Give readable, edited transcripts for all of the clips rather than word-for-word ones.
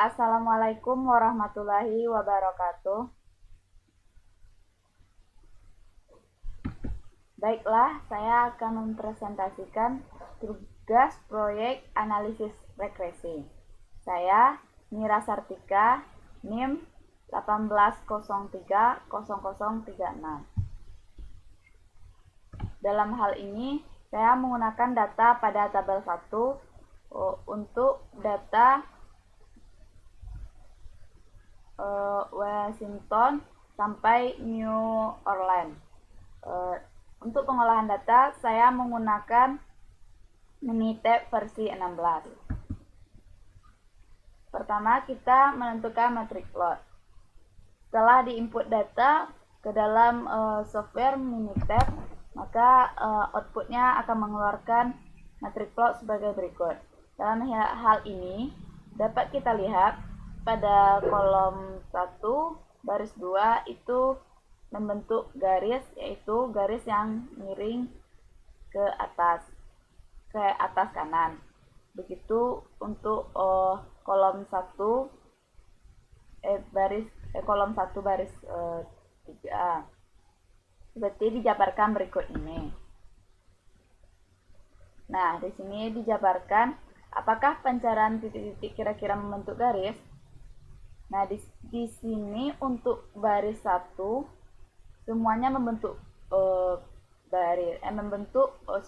Assalamualaikum warahmatullahi wabarakatuh. Baiklah, saya akan mempresentasikan tugas proyek analisis regresi. Saya Mira Sartika, NIM 18030036. Dalam hal ini, saya menggunakan data pada tabel 1 untuk data Washington sampai New Orleans. Untuk pengolahan data, saya menggunakan Minitab versi 16. Pertama, kita menentukan matrix plot. Setelah diinput data ke dalam software Minitab, maka outputnya akan mengeluarkan matrix plot sebagai berikut. Dalam hal ini, dapat kita lihat pada kolom 1, baris 2 itu membentuk garis, yaitu garis yang miring ke atas kanan. Begitu untuk kolom 1 kolom 1 baris 3. Seperti dijabarkan berikut ini. Nah, di sini dijabarkan apakah pancaran titik-titik kira-kira membentuk garis. Nah, di sini untuk baris 1 semuanya membentuk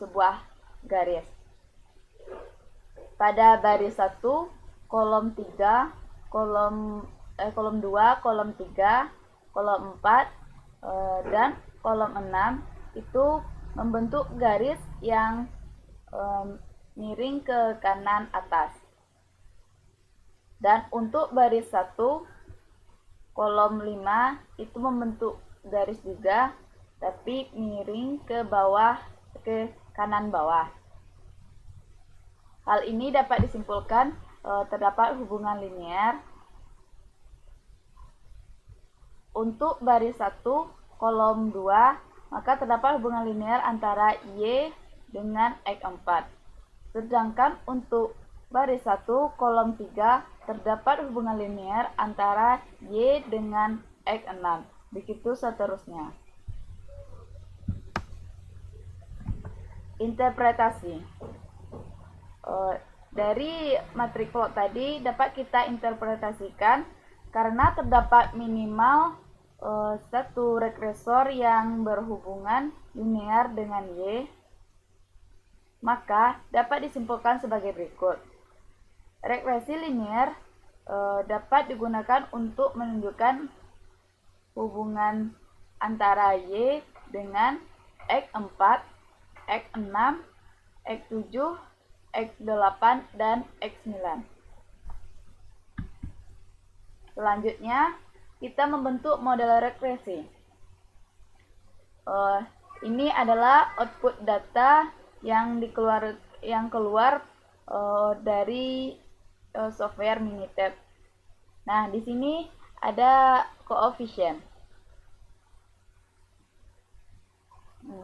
sebuah garis. Pada baris 1, kolom 3, kolom 2, kolom 3, kolom 4 dan kolom 6 itu membentuk garis yang miring ke kanan atas. Dan untuk baris 1, kolom 5 itu membentuk garis juga, tapi miring ke kanan bawah. Hal ini dapat disimpulkan terdapat hubungan linear. Untuk baris 1, kolom 2, maka terdapat hubungan linear antara Y dengan X4. Sedangkan untuk baris 1, kolom 3, terdapat hubungan linear antara Y dengan X6. Begitu seterusnya. Interpretasi. Dari matrix plot tadi dapat kita interpretasikan karena terdapat minimal satu regresor yang berhubungan linear dengan Y, maka dapat disimpulkan sebagai berikut. Regresi linear dapat digunakan untuk menunjukkan hubungan antara Y dengan X4, X6, X7, X8, dan X9. Selanjutnya, kita membentuk model regresi. Ini adalah output data yang keluar dari software Minitab. Nah, di sini ada koefisien.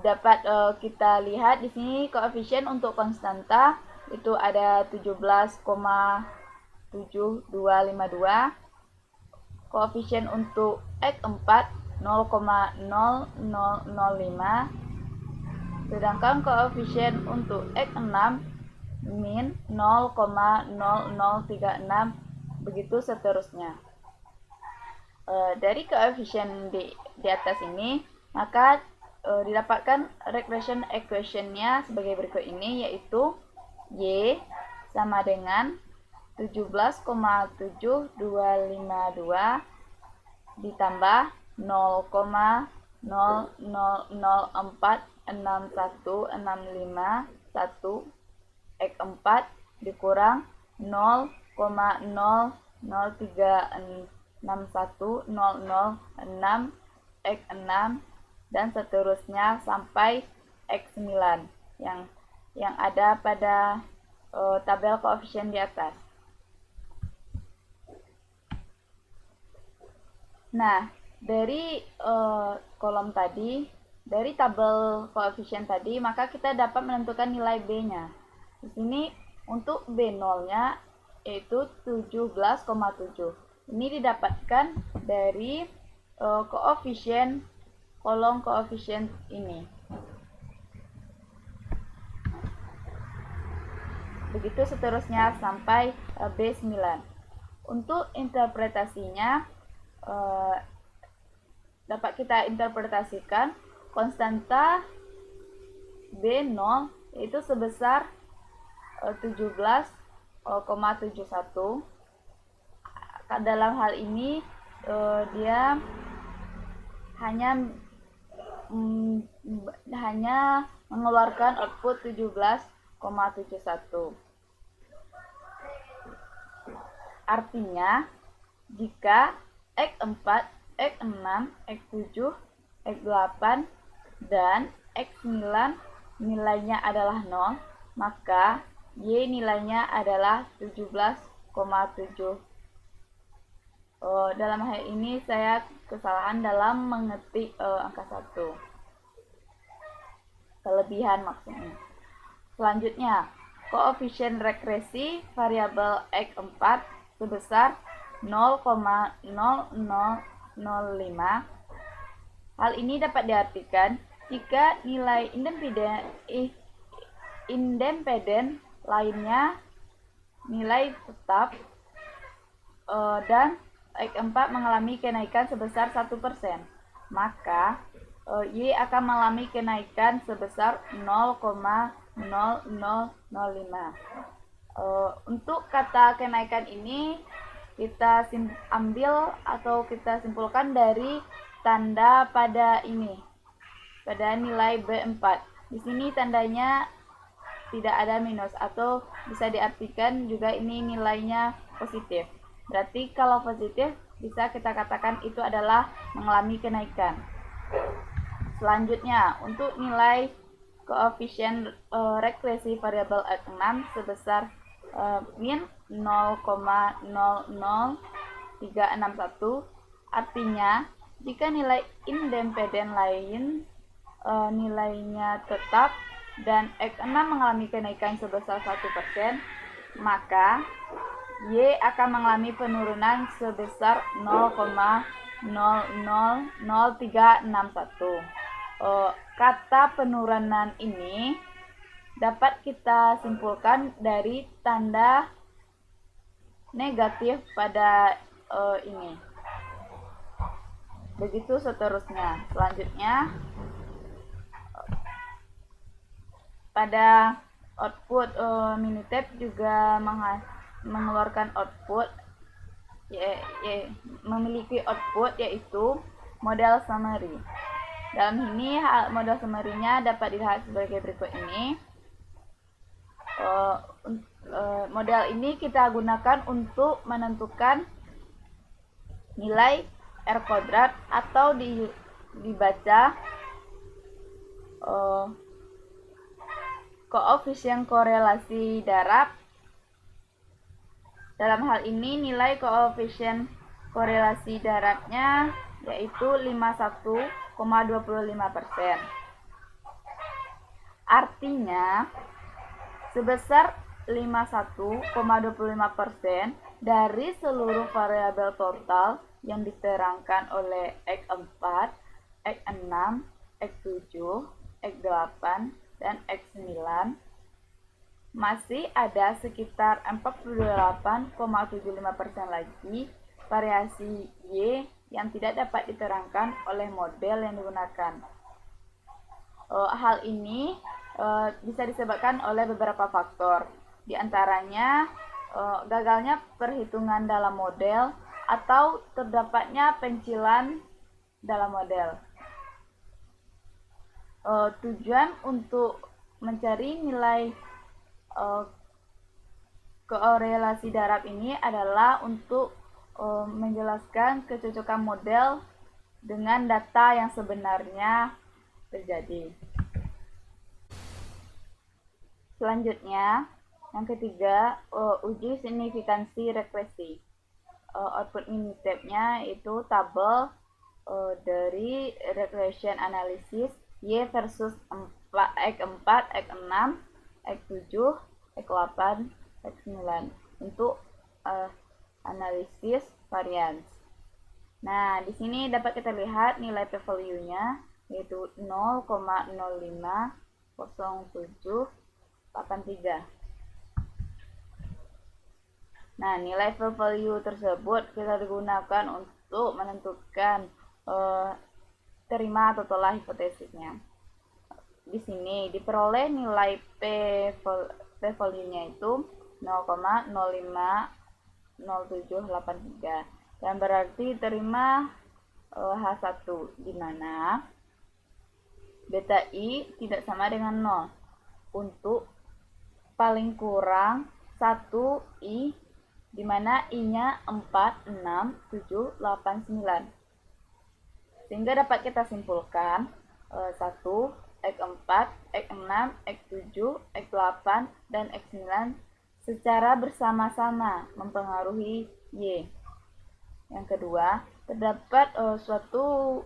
Dapat kita lihat di sini koefisien untuk konstanta itu ada 17,7252. Koefisien untuk X4 0,0005. Sedangkan koefisien untuk X6 min 0,0036, begitu seterusnya. Dari koefisien di atas ini, maka didapatkan regression equation-nya sebagai berikut ini, yaitu Y sama dengan 17,7252 ditambah 0,00461651 X4 dikurang 0,00361006 X6 dan seterusnya sampai X9 yang ada pada tabel koefisien di atas. Nah, dari kolom tadi, dari tabel koefisien tadi, maka kita dapat menentukan nilai B-nya. Di sini untuk B0-nya yaitu 17,7. Ini didapatkan dari koefisien kolom koefisien ini. Begitu seterusnya sampai B9. Untuk interpretasinya dapat kita interpretasikan konstanta B0 yaitu sebesar 17,71. Dalam hal ini dia hanya mengeluarkan output 17,71. Artinya, jika X4, X6, X7, X8, dan X9 nilainya adalah 0, maka Y nilainya adalah 17,7. Dalam hal ini saya kesalahan dalam mengetik angka 1. Kelebihan maksudnya. Selanjutnya, koefisien regresi variabel X4 sebesar 0,0005. Hal ini dapat diartikan jika nilai independen lainnya nilai tetap dan X4 mengalami kenaikan sebesar 1%, maka Y akan mengalami kenaikan sebesar 0,0005. Untuk kata kenaikan ini kita ambil atau kita simpulkan dari tanda pada ini, pada nilai B4. Di sini tandanya tidak ada minus, atau bisa diartikan juga ini nilainya positif. Berarti kalau positif bisa kita katakan itu adalah mengalami kenaikan. Selanjutnya, untuk nilai koefisien regresi variabel X6 sebesar min 0,00361, artinya jika nilai independen lain nilainya tetap dan X6 mengalami kenaikan sebesar 1%, maka Y akan mengalami penurunan sebesar 0,000361. Kata penurunan ini dapat kita simpulkan dari tanda negatif pada ini. Begitu seterusnya. Selanjutnya, pada output Minitab juga mengeluarkan output memiliki output yaitu model summary. Dalam ini model summary-nya dapat dilihat sebagai berikut ini. Model ini kita gunakan untuk menentukan nilai R kuadrat atau dibaca koefisien korelasi darab. Dalam hal ini nilai koefisien korelasi darabnya yaitu 51,25%. Artinya sebesar 51,25% dari seluruh variabel total yang diterangkan oleh X4, X6, X7, X8, dan X9, masih ada sekitar 48,75% lagi variasi Y yang tidak dapat diterangkan oleh model yang digunakan. Hal ini bisa disebabkan oleh beberapa faktor, di antaranya gagalnya perhitungan dalam model atau terdapatnya pencilan dalam model. Tujuan untuk mencari nilai korelasi darab ini adalah untuk menjelaskan kecocokan model dengan data yang sebenarnya terjadi. Selanjutnya, yang ketiga, uji signifikansi regresi. Output Minitab-nya itu tabel dari regression analysis Y versus X4, X6, X7, X8, X9 untuk analisis varians. Nah, di sini dapat kita lihat nilai p-value-nya yaitu 0,050783. Nah, nilai p-value tersebut kita digunakan untuk menentukan terima atau tolak hipotesisnya. Di sini diperoleh nilai p-value-nya itu 0,050783 dan berarti terima H1 di mana beta I tidak sama dengan 0 untuk paling kurang 1 I di mana I-nya 4, 6, 7, 8, 9. Sehingga dapat kita simpulkan 1, X4, X6, X7, X8, dan X9 secara bersama-sama mempengaruhi Y. Yang kedua, terdapat suatu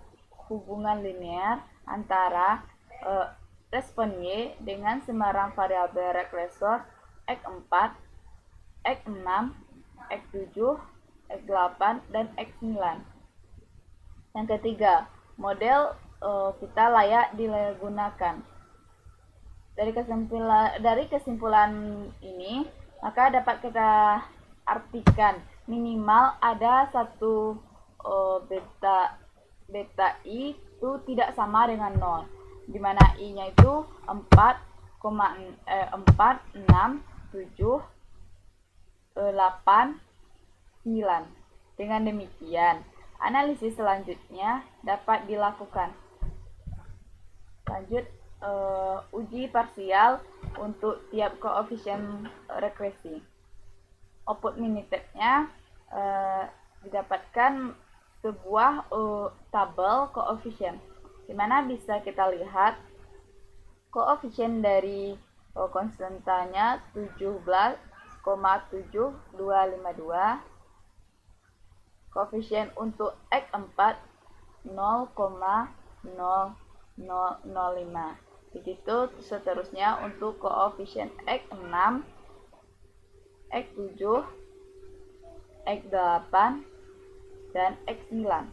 hubungan linear antara respon Y dengan sembarang variabel regresor X4, X6, X7, X8, dan X9. Yang ketiga, model kita layak digunakan. Dari kesimpulan ini, maka dapat kita artikan minimal ada satu beta I itu tidak sama dengan 0, di mana I-nya itu 4, 6, 7, 8, 9. Dengan demikian, analisis selanjutnya dapat dilakukan. Lanjut, uji parsial untuk tiap koefisien regresi. Output Minitab-nya didapatkan sebuah tabel koefisien, di mana bisa kita lihat koefisien dari konstantanya 17,7252, koefisien untuk X4 0,0005. Begitu seterusnya untuk koefisien X6, X7, X8, dan X9.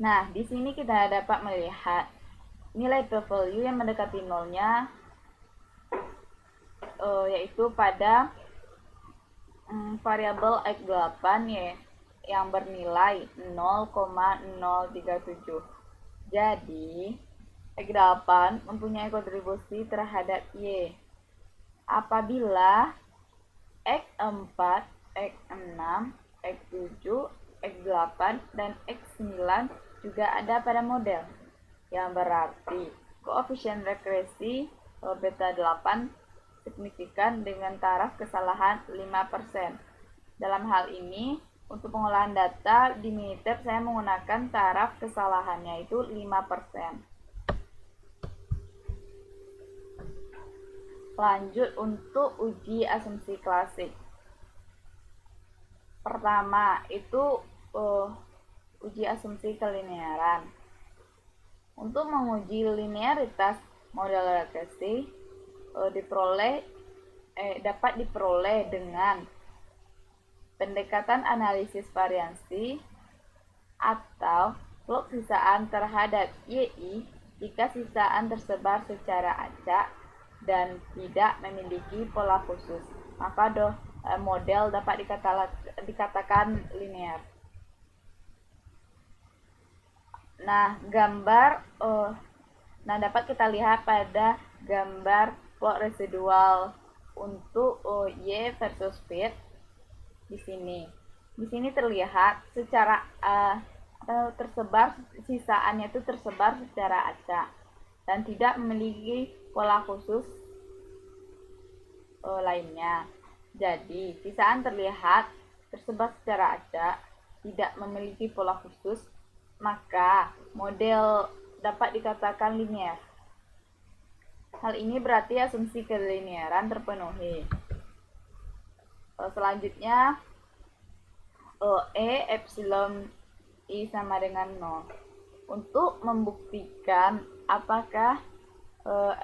Nah, di sini kita dapat melihat nilai p-value yang mendekati nolnya yaitu pada variabel X8 yang bernilai 0,037. Jadi, X8 mempunyai kontribusi terhadap Y apabila X4, X6, X7, X8, dan X9 juga ada pada model, yang berarti koefisien regresi beta 8 signifikan dengan taraf kesalahan 5%. Dalam hal ini, untuk pengolahan data di Minitab saya menggunakan taraf kesalahannya itu 5%. Lanjut untuk uji asumsi klasik. Pertama itu uji asumsi kelinearan. Untuk menguji linearitas model regresi dapat diperoleh dengan pendekatan analisis variansi atau log sisaan terhadap YI jika sisaan tersebar secara acak dan tidak memiliki pola khusus, maka model dapat dikatakan linear. Nah, dapat kita lihat pada gambar plot residual untuk Y versus fit di sini. Di sini terlihat secara sisaannya itu tersebar secara acak dan tidak memiliki pola khusus lainnya. Jadi, sisaan terlihat tersebar secara acak, tidak memiliki pola khusus, maka model dapat dikatakan linear. Hal ini berarti asumsi kelinearan terpenuhi. Selanjutnya, epsilon I sama dengan 0. Untuk membuktikan apakah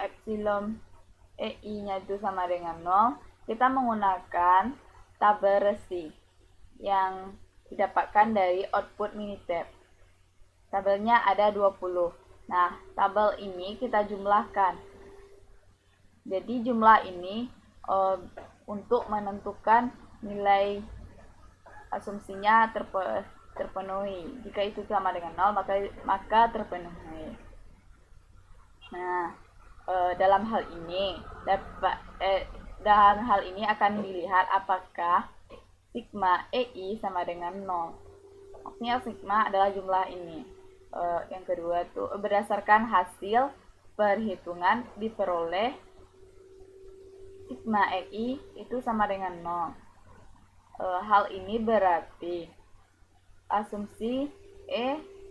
epsilon EI-nya itu sama dengan 0, kita menggunakan tabel resi yang didapatkan dari output Minitab. Tabelnya ada 20. Nah, tabel ini kita jumlahkan. Jadi jumlah ini untuk menentukan nilai asumsinya terpenuhi. Jika itu sama dengan 0, maka terpenuhi. Nah, dalam hal ini akan dilihat apakah sigma EI sama dengan 0. Maksudnya sigma adalah jumlah ini. Yang kedua tuh berdasarkan hasil perhitungan diperoleh sigma EI itu sama dengan 0. Hal ini berarti asumsi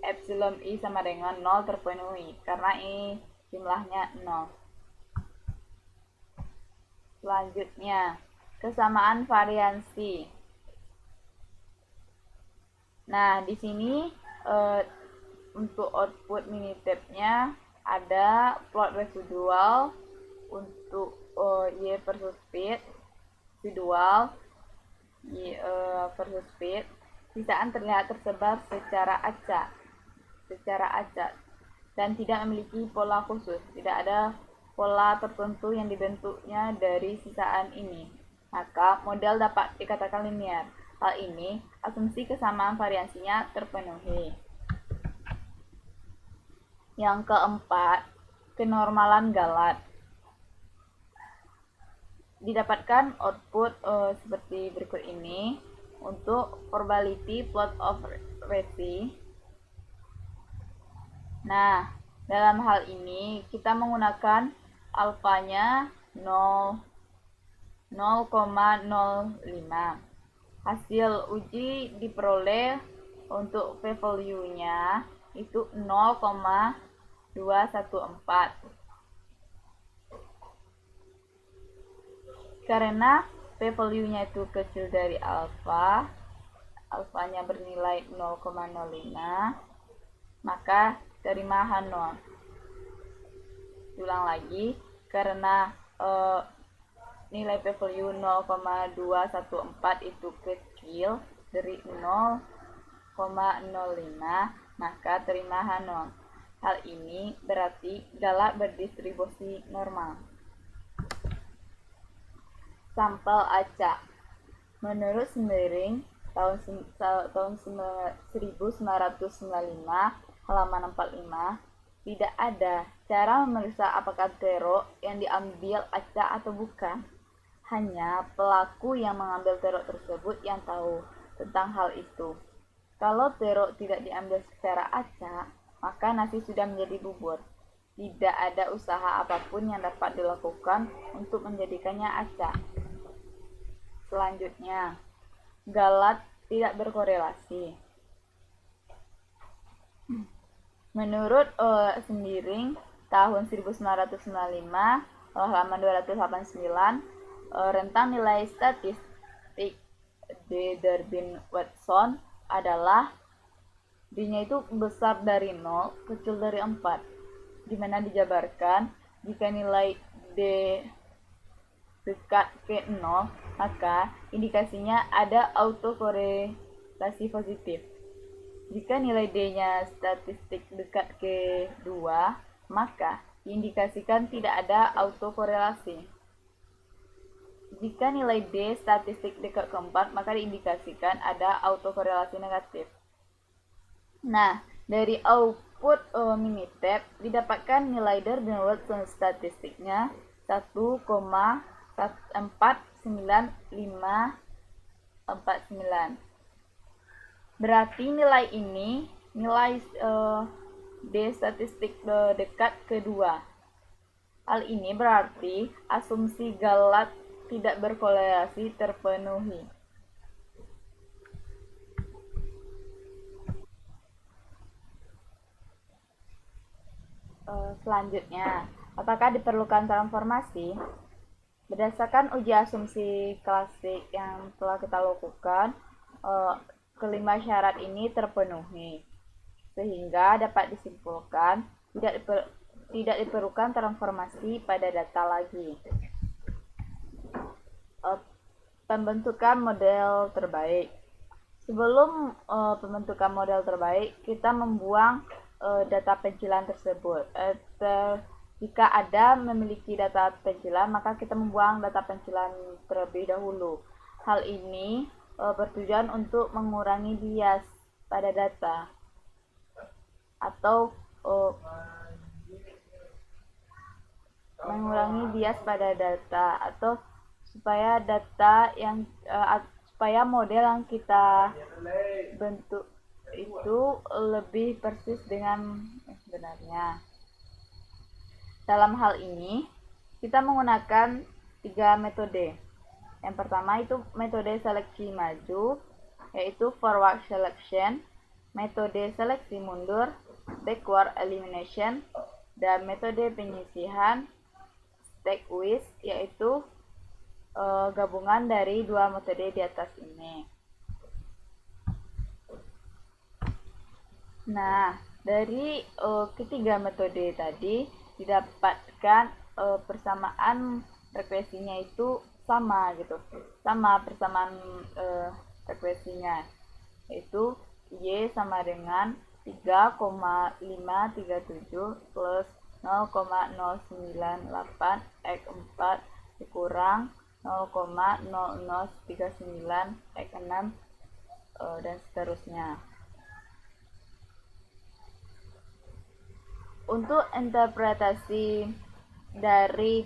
epsilon I sama dengan 0 terpenuhi karena I jumlahnya 0. Selanjutnya, kesamaan variansi. Nah, di sini untuk output Minitab-nya ada plot residual untuk Y versus speed, residual Y versus speed. Sisaan terlihat tersebar secara acak dan tidak memiliki pola khusus. Tidak ada pola tertentu yang dibentuknya dari sisaan ini. Maka model dapat dikatakan linear. Hal ini asumsi kesamaan variansinya terpenuhi. Yang keempat, kenormalan Galat. Didapatkan output seperti berikut ini. Untuk probability plot of resi. Nah, dalam hal ini kita menggunakan alfanya 0,05. Hasil uji diperoleh untuk p-value-nya itu 0,214. Karena p-value-nya itu kecil dari alfa, alfanya bernilai 0,05, maka terima H0. Ulang lagi, karena nilai p-value 0,214 itu kecil dari 0,05, maka terima H0. Hal ini berarti Galat berdistribusi normal. Sampel acak. Menurut Smiring tahun 1995 halaman 45, tidak ada cara memeriksa apakah terok yang diambil acak atau bukan. Hanya pelaku yang mengambil terok tersebut yang tahu tentang hal itu. Kalau terok tidak diambil secara acak, maka nasi sudah menjadi bubur. Tidak ada usaha apapun yang dapat dilakukan untuk menjadikannya acak. Selanjutnya, Galat tidak berkorelasi. Menurut Smiring tahun 1995 halaman 289, rentang nilai statistik Durbin-Watson adalah D-nya itu besar dari 0, kecil dari 4, dimana dijabarkan jika nilai D dekat ke 0, maka indikasinya ada autokorelasi positif. Jika nilai D-nya statistik dekat ke 2, maka diindikasikan tidak ada autokorelasi. Jika nilai D statistik dekat ke 4, maka diindikasikan ada autokorelasi negatif. Nah, dari output Minitab didapatkan nilai Durbin-Watson statistiknya 1,49549. Berarti nilai ini nilai D statistik dekat kedua. Hal ini berarti asumsi Galat tidak berkorelasi terpenuhi. Selanjutnya, apakah diperlukan transformasi? Berdasarkan uji asumsi klasik yang telah kita lakukan, kelima syarat ini terpenuhi, sehingga dapat disimpulkan tidak diperlukan transformasi pada data lagi. pembentukan model terbaik. Sebelum pembentukan model terbaik, kita membuang data pencilan tersebut. Jika ada memiliki data pencilan, maka kita membuang data pencilan terlebih dahulu. Hal ini bertujuan untuk mengurangi bias pada data atau supaya data yang supaya model yang kita bentuk itu lebih persis dengan sebenarnya. Dalam hal ini, kita menggunakan 3 metode. Yang pertama itu metode seleksi maju, yaitu forward selection, metode seleksi mundur, backward elimination, dan metode penyisihan stackWiz, yaitu gabungan dari dua metode di atas ini. Nah, dari ketiga metode tadi didapatkan persamaan frekuensinya itu sama gitu, sama persamaan frekuensinya, yaitu Y sama dengan 3,537 plus 0,098 X4 dikurang 0,0039 X6 dan seterusnya. Untuk interpretasi dari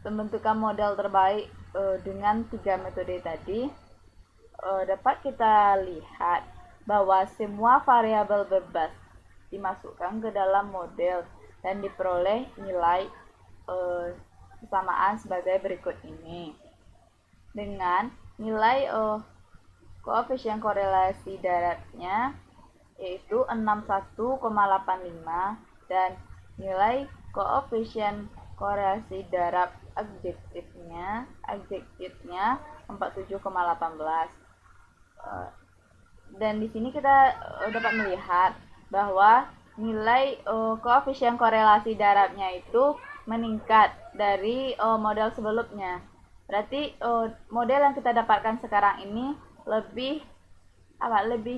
pembentukan model terbaik dengan 3 metode tadi, dapat kita lihat bahwa semua variabel bebas dimasukkan ke dalam model dan diperoleh nilai persamaan sebagai berikut ini. Dengan nilai koefisien korelasi daratnya yaitu 61,85 dan nilai koefisien korelasi darat adjektifnya 47,18. Dan di sini kita dapat melihat bahwa nilai koefisien korelasi daratnya itu meningkat dari model sebelumnya. Berarti model yang kita dapatkan sekarang ini lebih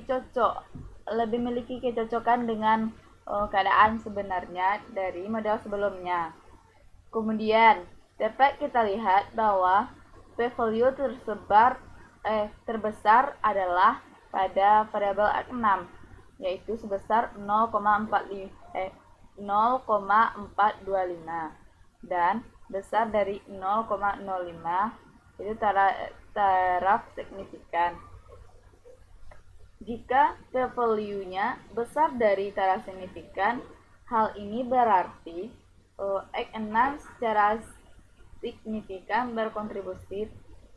cocok, lebih memiliki kecocokan dengan keadaan sebenarnya dari model sebelumnya. Kemudian dapat kita lihat bahwa p-value terbesar adalah pada variabel X6, yaitu sebesar 0,425 dan besar dari 0,05 itu taraf signifikan. Jika p-value-nya besar dari taraf signifikan, hal ini berarti X6 secara signifikan berkontribusi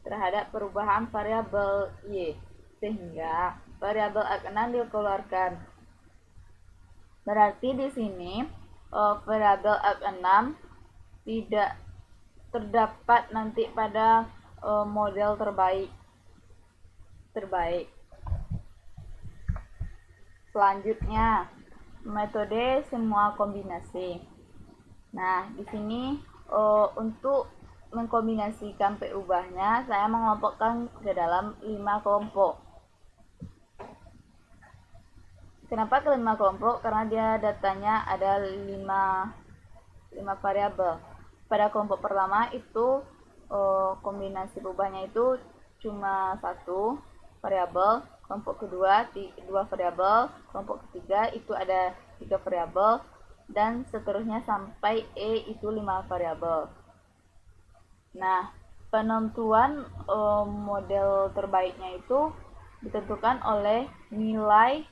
terhadap perubahan variabel Y, sehingga variabel X6 dikeluarkan. Berarti di sini variabel X6 tidak terdapat nanti pada model terbaik. Selanjutnya, metode semua kombinasi. Nah, di sini untuk mengkombinasikan P-ubahnya, saya mengelompokkan ke dalam 5 kelompok. Kenapa ke 5 kelompok? Karena dia datanya ada 5 variabel. Pada kelompok pertama itu kombinasi perubahannya itu cuma 1 variabel, kelompok kedua 2 variabel, kelompok ketiga itu ada 3 variabel, dan seterusnya sampai E itu 5 variabel. Nah, penentuan model terbaiknya itu ditentukan oleh nilai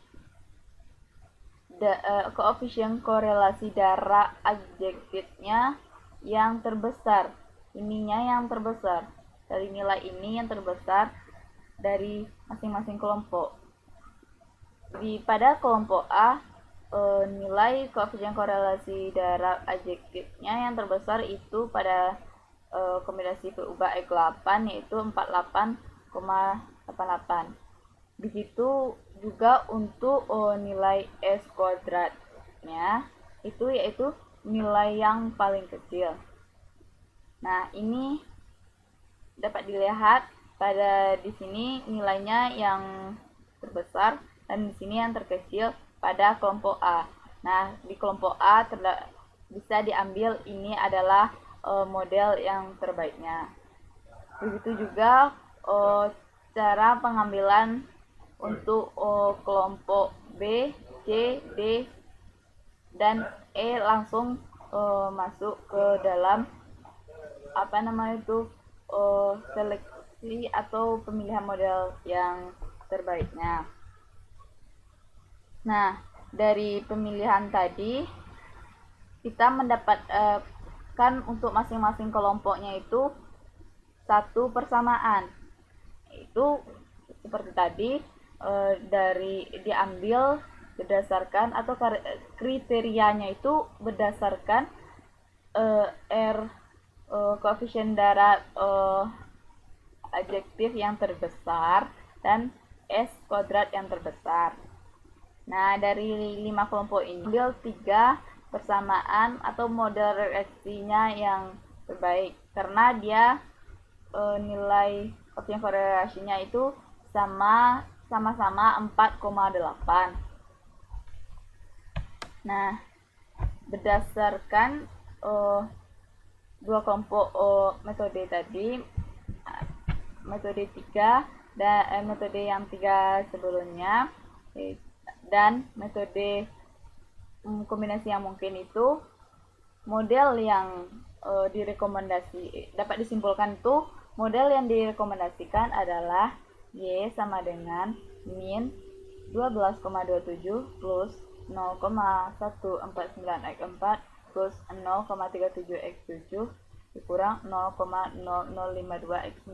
koefisien korelasi darah adjektifnya yang terbesar. Ininya yang terbesar. Dari nilai ini yang terbesar dari masing-masing kelompok. Pada kelompok A, nilai koefisien korelasi darah adjektifnya yang terbesar itu pada kombinasi P-ubah X8 yaitu 48,88. Begitu juga untuk nilai S kuadratnya itu yaitu nilai yang paling kecil. Nah, ini dapat dilihat pada di sini nilainya yang terbesar dan di sini yang terkecil pada kelompok A. Nah, di kelompok A bisa diambil ini adalah model yang terbaiknya. Begitu juga cara pengambilan untuk kelompok B, C, D, dan E langsung masuk ke dalam seleksi atau pemilihan model yang terbaiknya. Nah, dari pemilihan tadi kita mendapatkan untuk masing-masing kelompoknya itu satu persamaan. Itu seperti tadi dari diambil berdasarkan atau kriterianya itu berdasarkan R koefisien darat adjektif yang terbesar dan S kuadrat yang terbesar. Nah, dari 5 kelompok ini ambil 3 persamaan atau model reaksinya yang terbaik karena dia nilai koefisien korelasinya itu sama-sama 4,8. Nah, berdasarkan dua kelompok metode tadi, metode 3 dan metode yang 3 sebelumnya dan metode kombinasi yang mungkin itu, model yang dapat disimpulkan itu model yang direkomendasikan adalah Y sama dengan min 12,27 plus 0,149x4 plus 0,37x7 dikurang 0,0052x9.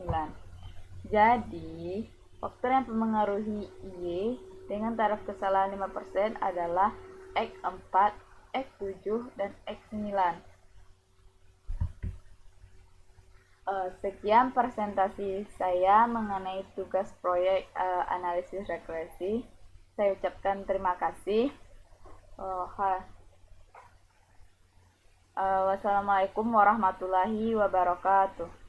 Jadi, faktor yang mempengaruhi Y dengan taraf kesalahan 5% adalah X4, X7, dan X9. Sekian presentasi saya mengenai tugas proyek analisis regresi. Saya ucapkan terima kasih. Wassalamualaikum warahmatullahi wabarakatuh.